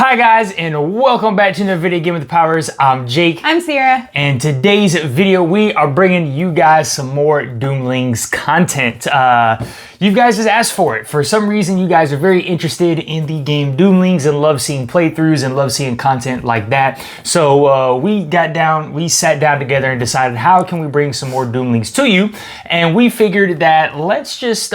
Hi guys, and welcome back to another video Game with the Powers. I'm Jake. I'm Sierra. And today's video, we are bringing you guys some more Doomlings content. You guys just asked for it. For some reason, you guys are very interested in the game Doomlings and love seeing playthroughs and love seeing content like that. So we sat down together and decided how can we bring some more Doomlings to you. And we figured that let's just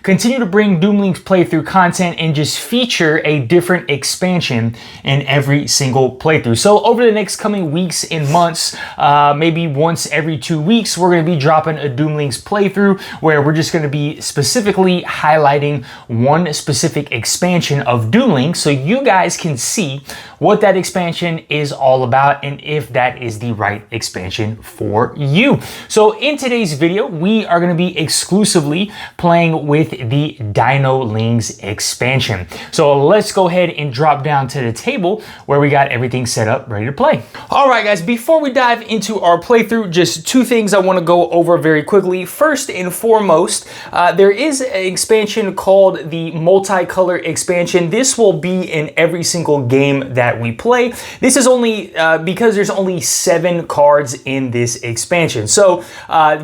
continue to bring Doomlings playthrough content and just feature a different expansion in every single playthrough. So over the next coming weeks and months, maybe once every 2 weeks, we're going to be dropping a Doomlings playthrough where we're just going to be specifically highlighting one specific expansion of Doomlings so you guys can see what that expansion is all about and if that is the right expansion for you. So in today's video, we are going to be exclusively playing with the Dinolings expansion. So let's go ahead and drop down to the table where we got everything set up ready to play. All right guys, before we dive into our playthrough, just two things I want to go over very quickly. First and foremost, there is an expansion called the multicolor expansion. This will be in every single game that we play. This is only because there's only 7 cards in this expansion. So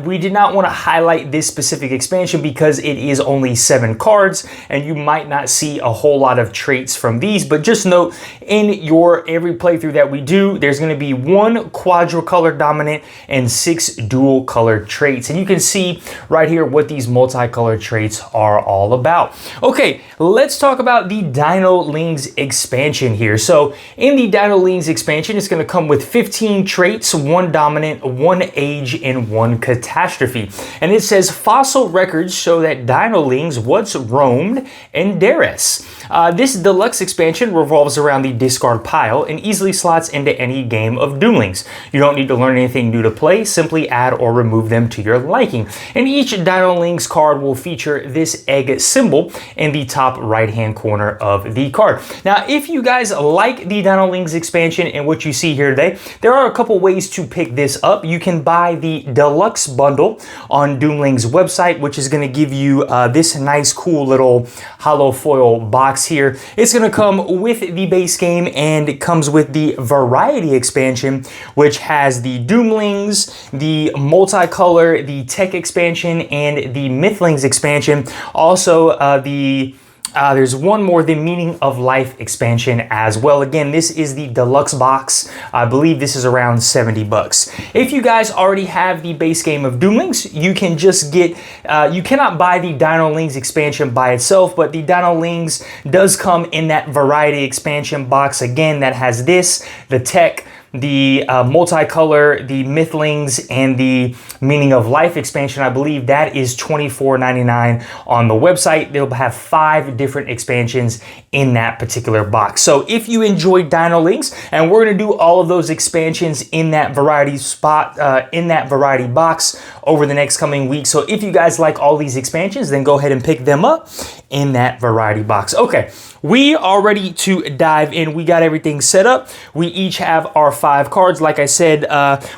we did not want to highlight this specific expansion because it is only 7 cards and you might not see a whole lot of traits from these, but just note in your every playthrough that we do, there's going to be 1 quadricolor dominant and 6 dual color traits. And you can see right here what these multicolor traits are all about. Okay, let's talk about the Dinolings expansion here. So in the Dinolings expansion, it's going to come with 15 traits, 1 dominant, 1 age, and 1 catastrophe. And it says fossil records show that Dinolings once roamed Enderes. This deluxe expansion revolves around the discard pile and easily slots into any game of Doomlings. You don't need to learn anything new to play, simply add or remove them to your liking. And each Dinolings card will feature this egg symbol in the top right hand corner of the card. Now, if you guys like the Dinolings expansion and what you see here today, there are a couple ways to pick this up. You can buy the deluxe bundle on Doomlings website, which is going to give you this nice cool little hollow foil box here. It's going to come with the base game and it comes with the variety expansion, which has the Doomlings, the multicolor, the tech expansion, and the Mythlings expansion. Also, there's one more, the Meaning of Life expansion as well. Again, this is the deluxe box. I believe this is around 70 bucks. If you guys already have the base game of Doomlings, you can just get, you cannot buy the Dinolings expansion by itself, but the Dinolings does come in that variety expansion box. Again, that has this, the tech, the multicolor, the Mythlings, and the Meaning of Life expansion. I believe that is $24.99 on the website. They'll have 5 different expansions in that particular box. So if you enjoy Dinolings, and we're gonna do all of those expansions in that variety spot, in that variety box over the next coming week. So if you guys like all these expansions, then go ahead and pick them up in that variety box. Okay, we are ready to dive in. We got everything set up. We each have our 5 cards. Like I said,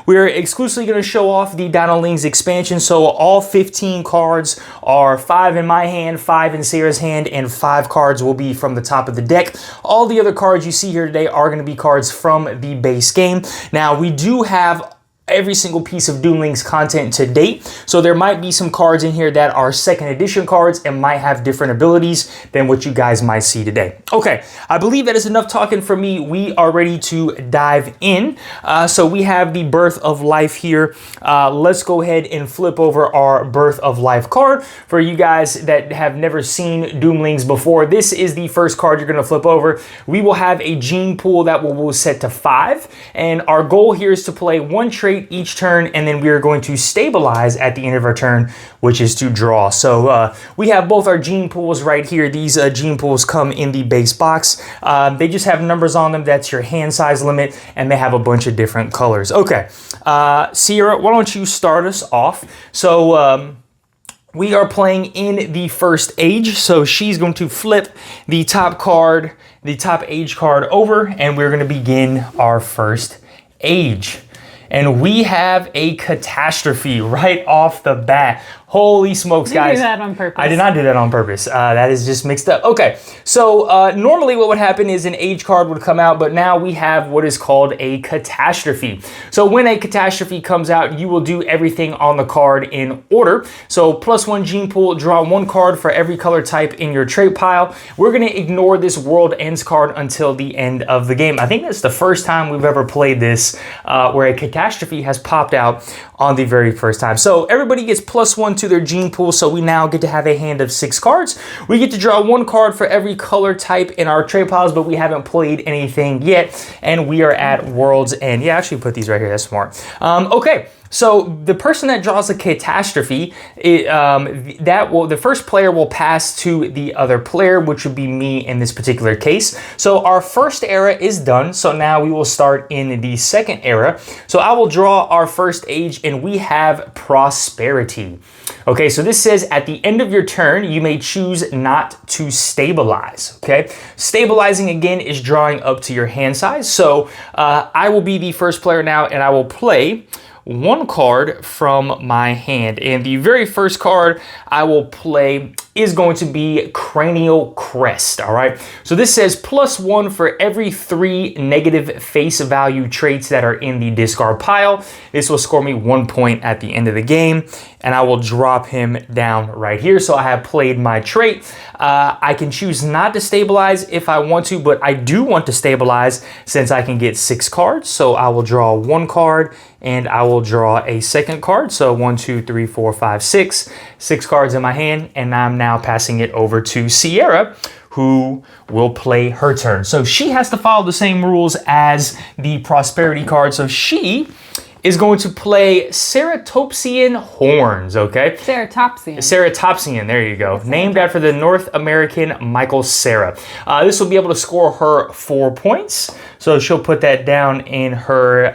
we're exclusively going to show off the Dinolings expansion. So all 15 cards are 5 in my hand, 5 in Sarah's hand, and 5 cards will be from the top of the deck. All the other cards you see here today are going to be cards from the base game. Now, we do have every single piece of Doomlings content to date. So there might be some cards in here that are second edition cards and might have different abilities than what you guys might see today. Okay, I believe that is enough talking for me. We are ready to dive in. So we have the Birth of Life here. Let's go ahead and flip over our Birth of Life card. For you guys that have never seen Doomlings before, this is the first card you're gonna flip over. We will have a gene pool that will set to 5. And our goal here is to play 1 trait each turn, and then we are going to stabilize at the end of our turn, which is to draw. So we have both our gene pools right here. These gene pools come in the base box. They just have numbers on them. That's your hand size limit, and they have a bunch of different colors. Okay, Sierra, why don't you start us off? So we are playing in the first age, so she's going to flip the top card, the top age card over, and we're going to begin our first age. And we have a catastrophe right off the bat. Holy smokes, guys. You did that on purpose. I did not do that on purpose. That is just mixed up. Okay, so normally what would happen is an age card would come out, but now we have what is called a catastrophe. So when a catastrophe comes out, you will do everything on the card in order. So +1 gene pool, draw 1 card for every color type in your trait pile. We're gonna ignore this world ends card until the end of the game. I think that's the first time we've ever played this where a catastrophe has popped out on the very first time. So everybody gets +1 to their gene pool, so we now get to have a hand of 6 cards. We get to draw 1 card for every color type in our trait piles, but we haven't played anything yet, and we are at World's End. Yeah, actually put these right here, that's smart. Okay. So the person that draws a catastrophe, the first player will pass to the other player, which would be me in this particular case. So our first era is done. So now we will start in the second era. So I will draw our first age, and we have prosperity. Okay, so this says at the end of your turn, you may choose not to stabilize. Okay, stabilizing again is drawing up to your hand size. So I will be the first player now, and I will play 1 card from my hand. And the very first card I will play is going to be Cranial Crest, all right? So this says +1 for every 3 negative face value traits that are in the discard pile. This will score me 1 point at the end of the game, and I will drop him down right here. So I have played my trait. I can choose not to stabilize if I want to, but I do want to stabilize since I can get 6 cards. So I will draw 1 card, and I will draw a second card. So 1, 2, 3, 4, 5, 6. 6 cards in my hand, and I'm now passing it over to Sierra, who will play her turn. So she has to follow the same rules as the prosperity card. So she is going to play Ceratopsian horns, okay? Ceratopsian. Ceratopsian, there you go. Named after the North American Michael Cera. This will be able to score her 4 points. So she'll put that down in her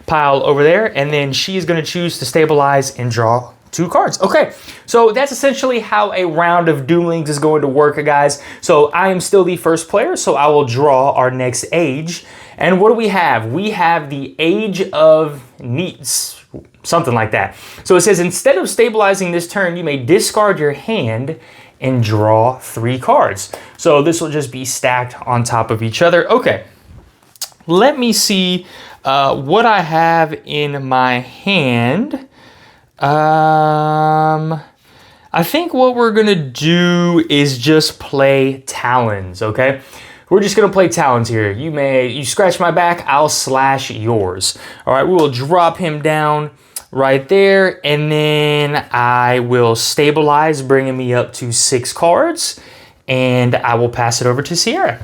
pile over there. And then she is going to choose to stabilize and draw 2 cards. Okay, so that's essentially how a round of Doomlings is going to work, guys. So I am still the first player, so I will draw our next age. And what do we have? We have the Age of Neats, something like that. So it says, instead of stabilizing this turn, you may discard your hand and draw 3 cards. So this will just be stacked on top of each other. Okay, let me see what I have in my hand. I think what we're gonna do is just play Talons, okay? We're just gonna play Talons here. You scratch my back, I'll slash yours. All right, we will drop him down right there, and then I will stabilize, bringing me up to 6 cards, and I will pass it over to Sierra.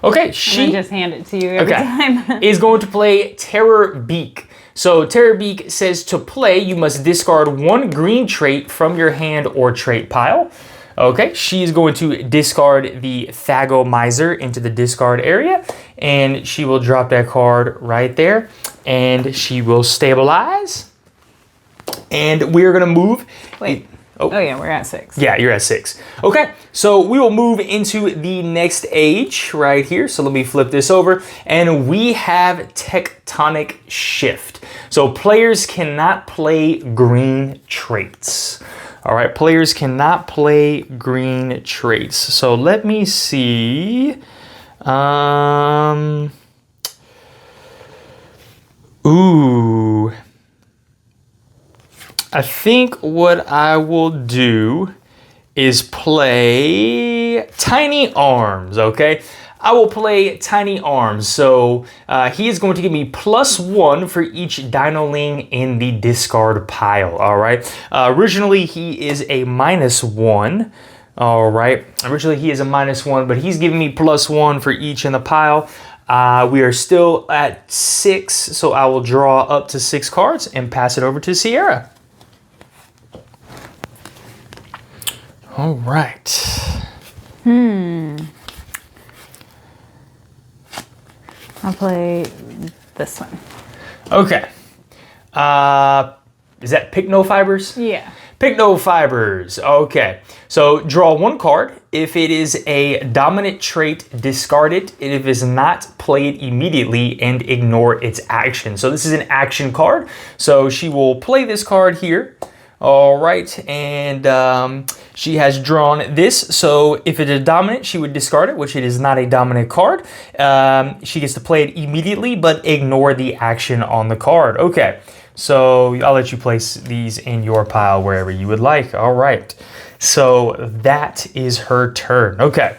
Okay, she just hand it to you every time. is going to play Terror Beak. So Terror Beak says to play, you must discard 1 green trait from your hand or trait pile. Okay, she's going to discard the Thagomizer into the discard area, and she will drop that card right there, and she will stabilize. And we're gonna move. Wait. Oh yeah, we're at 6. Yeah, you're at 6. Okay, so we will move into the next age right here. So let me flip this over, and we have Tectonic Shift. So players cannot play green traits. All right, players cannot play green traits. So let me see. Ooh. I think what I will do is play Tiny Arms, okay? I will play Tiny Arms. So he is going to give me +1 for each Dinoling in the discard pile, all right? Originally, he is a -1, all right? Originally, he is a -1, but he's giving me +1 for each in the pile. We are still at 6, so I will draw up to 6 cards and pass it over to Sierra. All right. I'll play this one. Okay. Is that Pycnofibers? Yeah. Pycnofibers. Okay. So draw 1 card. If it is a dominant trait, discard it. If it is not, play it immediately and ignore its action. So this is an action card. So she will play this card here. All right, and she has drawn this. So if it is dominant, she would discard it, which it is not a dominant card. She gets to play it immediately, but ignore the action on the card. Okay, so I'll let you place these in your pile wherever you would like. All right, so that is her turn. Okay,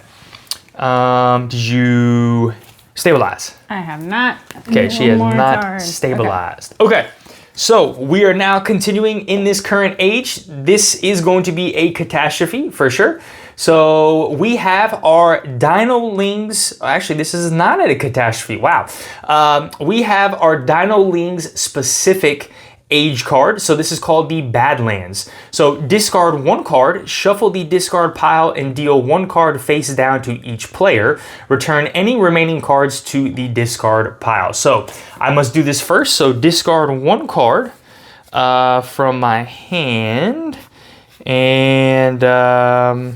did you stabilize? I have not. Okay, she has not stabilized. Okay. So we are now continuing in this current age. This is going to be a catastrophe for sure. So we have our Dinolings. Actually, this is not a catastrophe. Wow. We have our Dinolings specific age card. So this is called the Badlands. So discard one card, shuffle the discard pile, and deal one card face down to each player. Return any remaining cards to the discard pile. So I must do this first. So discard one card from my hand. And I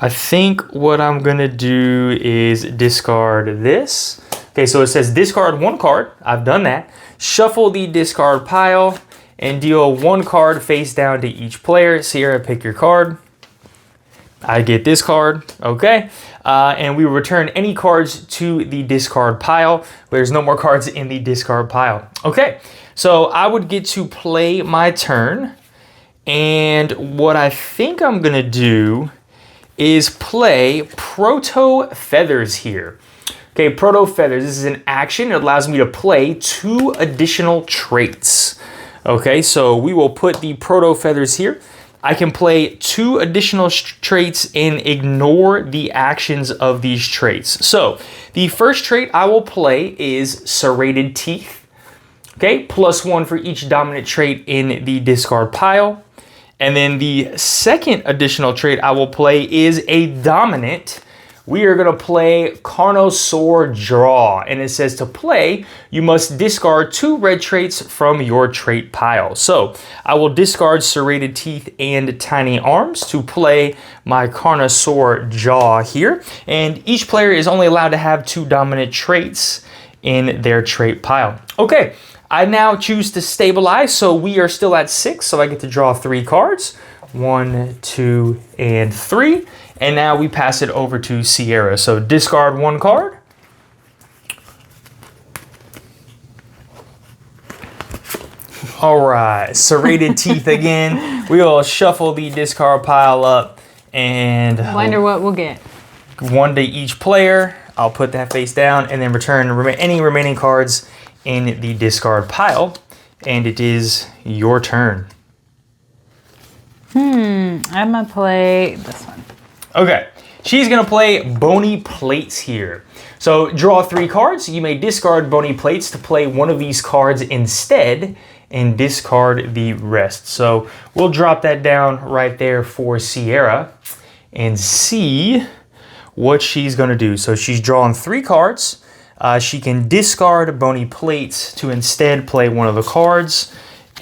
think what I'm going to do is discard this. Okay, so it says discard one card. I've done that. Shuffle the discard pile and deal one card face down to each player. Sierra, pick your card. I get this card. Okay. And we return any cards to the discard pile. There's no more cards in the discard pile. Okay. So I would get to play my turn. And what I think I'm going to do is play Proto Feathers here. Okay, Proto Feathers, this is an action. It allows me to play 2 additional traits. Okay, so we will put the Proto Feathers here. I can play 2 additional traits and ignore the actions of these traits. So the first trait I will play is Serrated Teeth. Okay, +1 for each dominant trait in the discard pile. And then the second additional trait I will play is a dominant. We are going to play Carnosaur Draw, and it says to play, you must discard 2 red traits from your trait pile. So I will discard Serrated Teeth and Tiny Arms to play my Carnosaur Jaw here, and each player is only allowed to have 2 dominant traits in their trait pile. Okay, I now choose to stabilize, so we are still at 6, so I get to draw 3 cards. 1, 2, and 3. And now we pass it over to Sierra. So discard 1 card. All right, Serrated Teeth again. We will shuffle the discard pile up and wonder what we'll get. 1 to each player. I'll put that face down and then return any remaining cards in the discard pile. And it is your turn. I'm gonna play this one. Okay, she's gonna play Bony Plates here. So draw 3 cards. You may discard Bony Plates to play one of these cards instead and discard the rest. So we'll drop that down right there for Sierra and see what she's gonna do. So she's drawn 3 cards. She can discard Bony Plates to instead play one of the cards,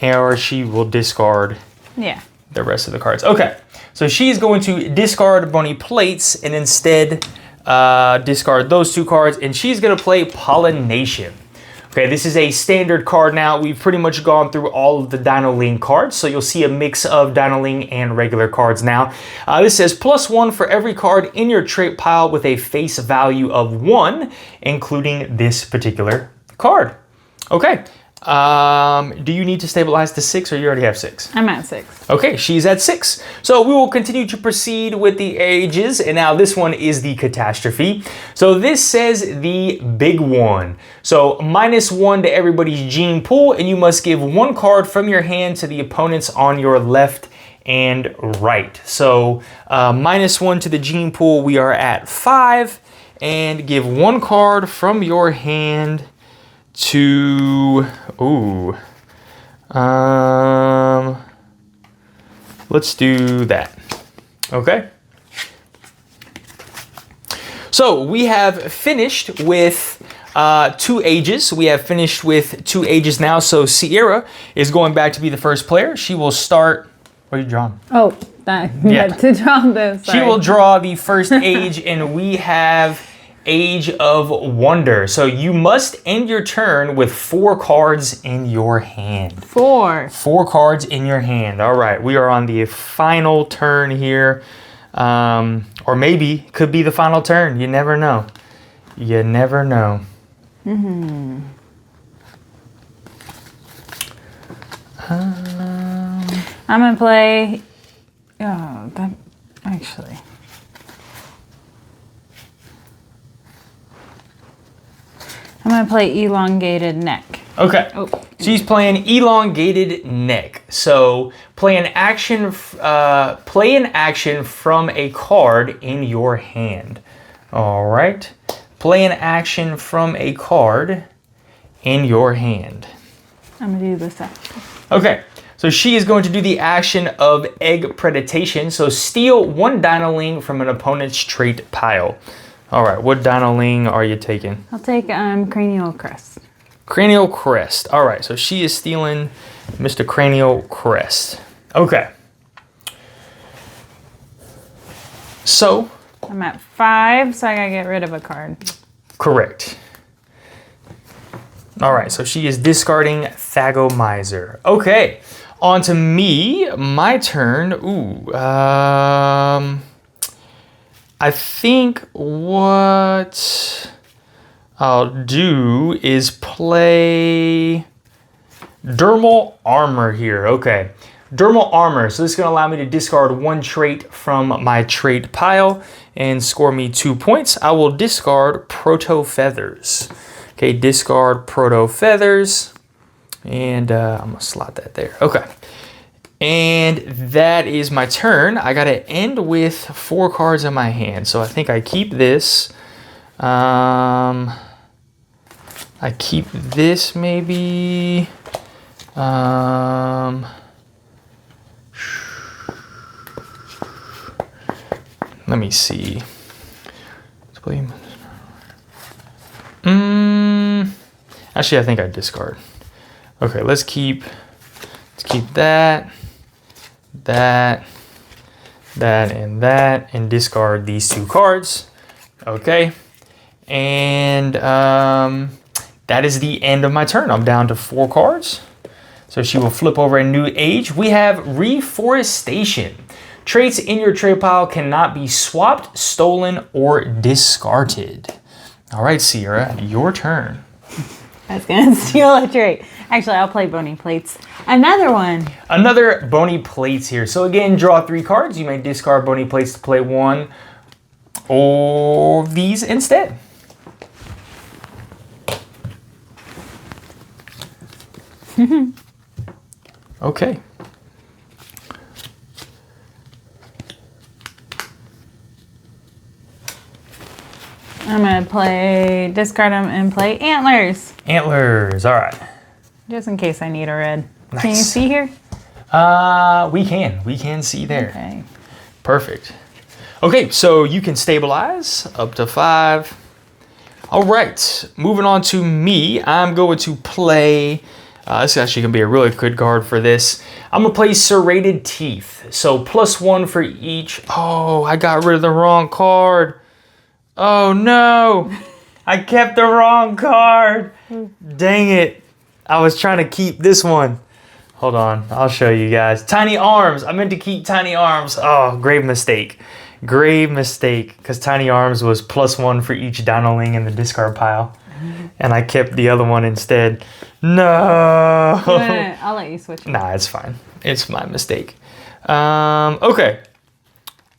or she will discard the rest of the cards. Okay, so she's going to discard Bony Plates and instead discard those 2 cards, and she's going to play Pollination. Okay, this is a standard card now. We've pretty much gone through all of the Dinoling cards, so you'll see a mix of Dinoling and regular cards now. This says +1 for every card in your trait pile with a face value of 1, including this particular card. Okay. Do you need to stabilize to 6 or you already have 6? I'm at 6. Okay, she's at 6. So we will continue to proceed with the ages, and now this one is the Catastrophe. So this says the big one. So -1 to everybody's gene pool, and you must give 1 card from your hand to the opponents on your left and right. So -1 to the gene pool, we are at 5, and give 1 card from your hand to, let's do that. Okay. So we have finished with 2 ages. We have finished with 2 ages now. So Sierra is going back to be the first player. She will start. What are you drawing? Oh, that. Yeah. To draw this. Sorry. She will draw the first age, and we have Age of Wonder. So you must end your turn with 4 cards in your hand. 4. 4 cards in your hand. All right, we are on the final turn here. Or maybe could be the final turn. You never know. You never know. Mm-hmm. I'm gonna play. Oh, that actually. I'm gonna play elongated neck. Okay. Oh. She's playing elongated neck. So play an action from a card in your hand. All right. Play an action from a card in your hand. I'm gonna do this after. Okay. So she is going to do the action of egg predation. So steal 1 Dinoling from an opponent's trait pile. All right. What Dinoling are you taking? I'll take cranial crest. Cranial Crest. All right, so she is stealing Mr. Cranial Crest. Okay. So. I'm at 5, so I gotta get rid of a card. Correct. All right, so she is discarding Thagomizer. Okay, on to me. My turn. Ooh. I think what I'll do is play Dermal Armor here. Okay, Dermal Armor. So this is going to allow me to discard 1 trait from my trait pile and score me 2 points. I will discard Proto Feathers. Okay, discard Proto Feathers. And I'm going to slot that there. Okay. And that is my turn. I got to end with 4 cards in my hand. So I think I keep this. I keep this maybe. Let me see. Actually, I think I discard. Okay, let's keep that, and discard these 2 cards. Okay. And that is the end of my turn. I'm down to 4 cards. So she will flip over a new age. We have Reforestation. Traits in your trait pile cannot be swapped, stolen, or discarded. All right, Sierra, your turn. I was gonna steal a trait. Actually, I'll play Bony Plates. Another one. Another Bony Plates here. So again, draw 3 cards. You may discard Bony Plates to play 1 or these instead. Okay. I'm gonna discard them and play Antlers. Antlers, all right. Just in case I need a red. Nice. Can you see here? We can see there. Okay. Perfect. Okay, so you can stabilize up to 5. All right, moving on to me. I'm going to play, this is actually gonna be a really good card for this. I'm gonna play Serrated Teeth. So +1 for each. Oh, I got rid of the wrong card. Oh no, I kept the wrong card. Dang it. I was trying to keep this one. Hold on, I'll show you guys. Tiny Arms, I meant to keep Tiny Arms. Oh, grave mistake. Grave mistake, because Tiny Arms was +1 for each Dinoling in the discard pile. And I kept the other one instead. No. I'll let you switch. Nah, it's fine. It's my mistake. Okay.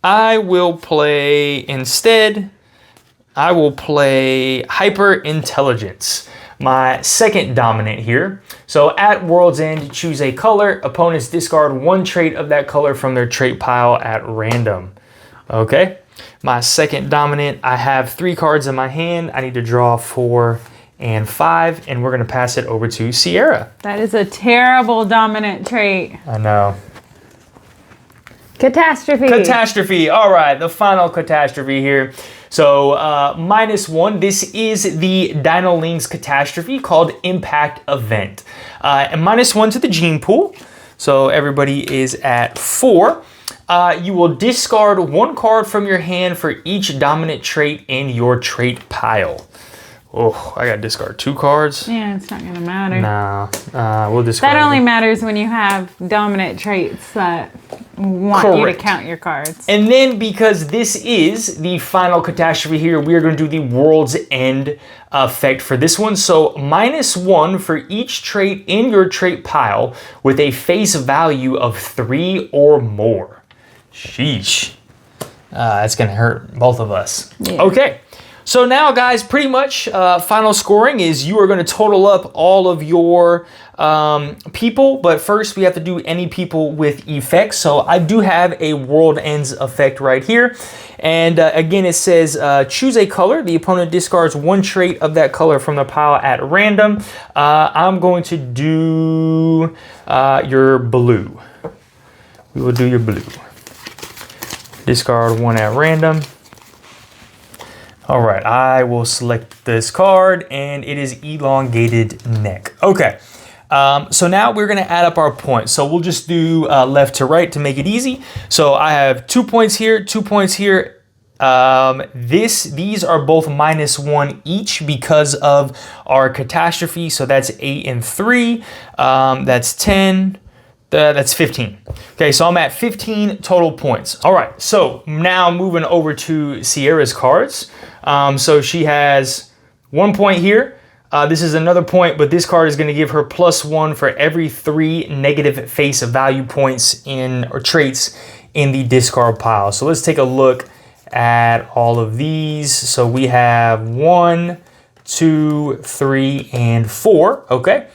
I will play Hyper Intelligence, my second dominant here. So at World's End, choose a color. Opponents discard 1 trait of that color from their trait pile at random. Okay, my second dominant, I have 3 cards in my hand. I need to draw 4 and 5, and we're gonna pass it over to Sierra. That is a terrible dominant trait. I know. Catastrophe. Catastrophe, all right, the final catastrophe here. So -1, this is the Dinolings Catastrophe called Impact Event. And -1 to the gene pool. So everybody is at 4. You will discard 1 card from your hand for each dominant trait in your trait pile. Oh, I gotta discard 2 cards. Yeah, it's not gonna matter. Nah, we'll discard. That only matters when you have dominant traits that want you to count your cards. And then because this is the final catastrophe here, we are going to do the World's End effect for this one. So -1 for each trait in your trait pile with a face value of 3 or more. Sheesh. That's going to hurt both of us. Yeah. Okay. So now, guys, pretty much final scoring is you are going to total up all of your people, but first we have to do any people with effects. So I do have a World Ends effect right here. And again, it says choose a color. The opponent discards 1 trait of that color from the pile at random. I'm going to do your blue. We will do your blue. Discard 1 at random. All right, I will select this card, and it is elongated neck. Okay, so now we're gonna add up our points. So we'll just do left to right to make it easy. So I have 2 points here, 2 points here. These are both -1 each because of our catastrophe. So that's 8 and 3, that's 10. That's 15. Okay, so I'm at 15 total points. All right, so now moving over to Sierra's cards. So she has 1 point here. This is another point, but this card is going to give her +1 for every 3 negative face value points or traits in the discard pile. So let's take a look at all of these. So we have 1, 2, 3, and 4. Okay.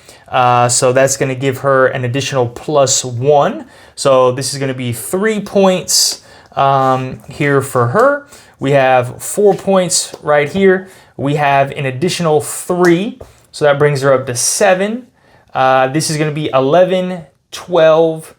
So that's going to give her an additional +1. So this is going to be 3 points here for her. We have 4 points right here. We have an additional 3. So that brings her up to 7. This is going to be 11, 12,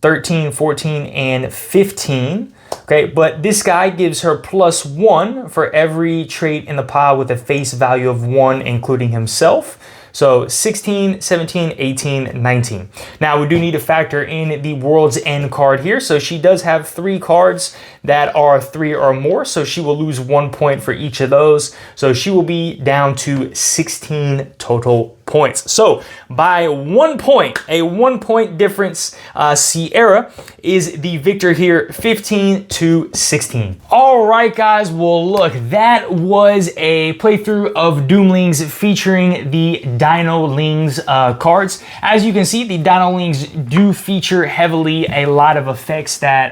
13, 14, and 15. Okay, but this guy gives her +1 for every trait in the pile with a face value of 1, including himself. So 16, 17, 18, 19. Now we do need to factor in the World's End card here. So she does have 3 cards that are 3 or more. So she will lose 1 point for each of those. So she will be down to 16 total points. So by 1 point, a 1 point difference, Sierra is the victor here, 15 to 16. All right, guys. Well, look, that was a playthrough of Doomlings featuring the Dinolings cards. As you can see, the Dinolings do feature heavily a lot of effects that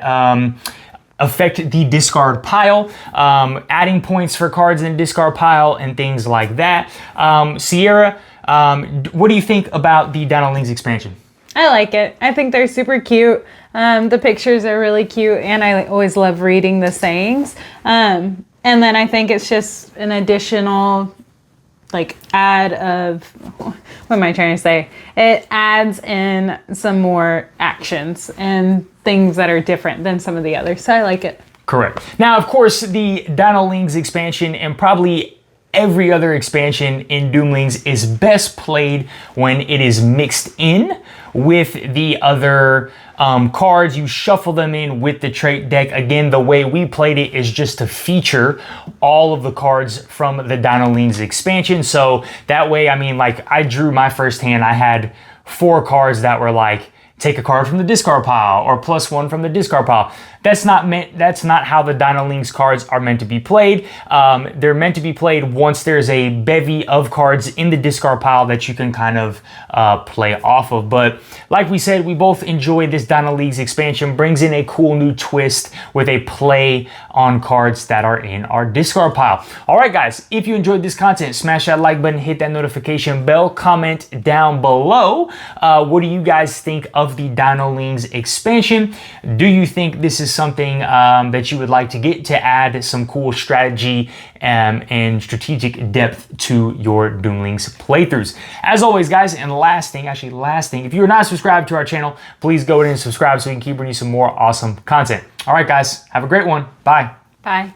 affect the discard pile, adding points for cards in the discard pile and things like that. Sierra, what do you think about the Dinolings expansion? I like it. I think they're super cute. The pictures are really cute, and I always love reading the sayings. And then I think it's just an additional add of, what am I trying to say? It adds in some more actions and things that are different than some of the others. So I like it. Correct. Now, of course, the Dinolings expansion and probably every other expansion in Doomlings is best played when it is mixed in with the other cards. You shuffle them in with the trait deck. Again, the way we played it is just to feature all of the cards from the Dinolings expansion. So that way, I mean, I drew my first hand. I had 4 cards that were take a card from the discard pile or +1 from the discard pile. That's not how the Dinolings cards are meant to be played. They're meant to be played once there's a bevy of cards in the discard pile that you can kind of play off of. But like we said, we both enjoy this Dinolings expansion. Brings in a cool new twist with a play on cards that are in our discard pile. All right, guys, if you enjoyed this content, smash that like button, hit that notification bell, comment down below. What do you guys think of the Dinolings expansion? Do you think this is something that you would like to get to add some cool strategy and strategic depth to your Doomlings playthroughs? As always, guys, and last thing, if you're not subscribed to our channel, please go ahead and subscribe so we can keep bringing you some more awesome content. All right, guys, have a great one. Bye. Bye.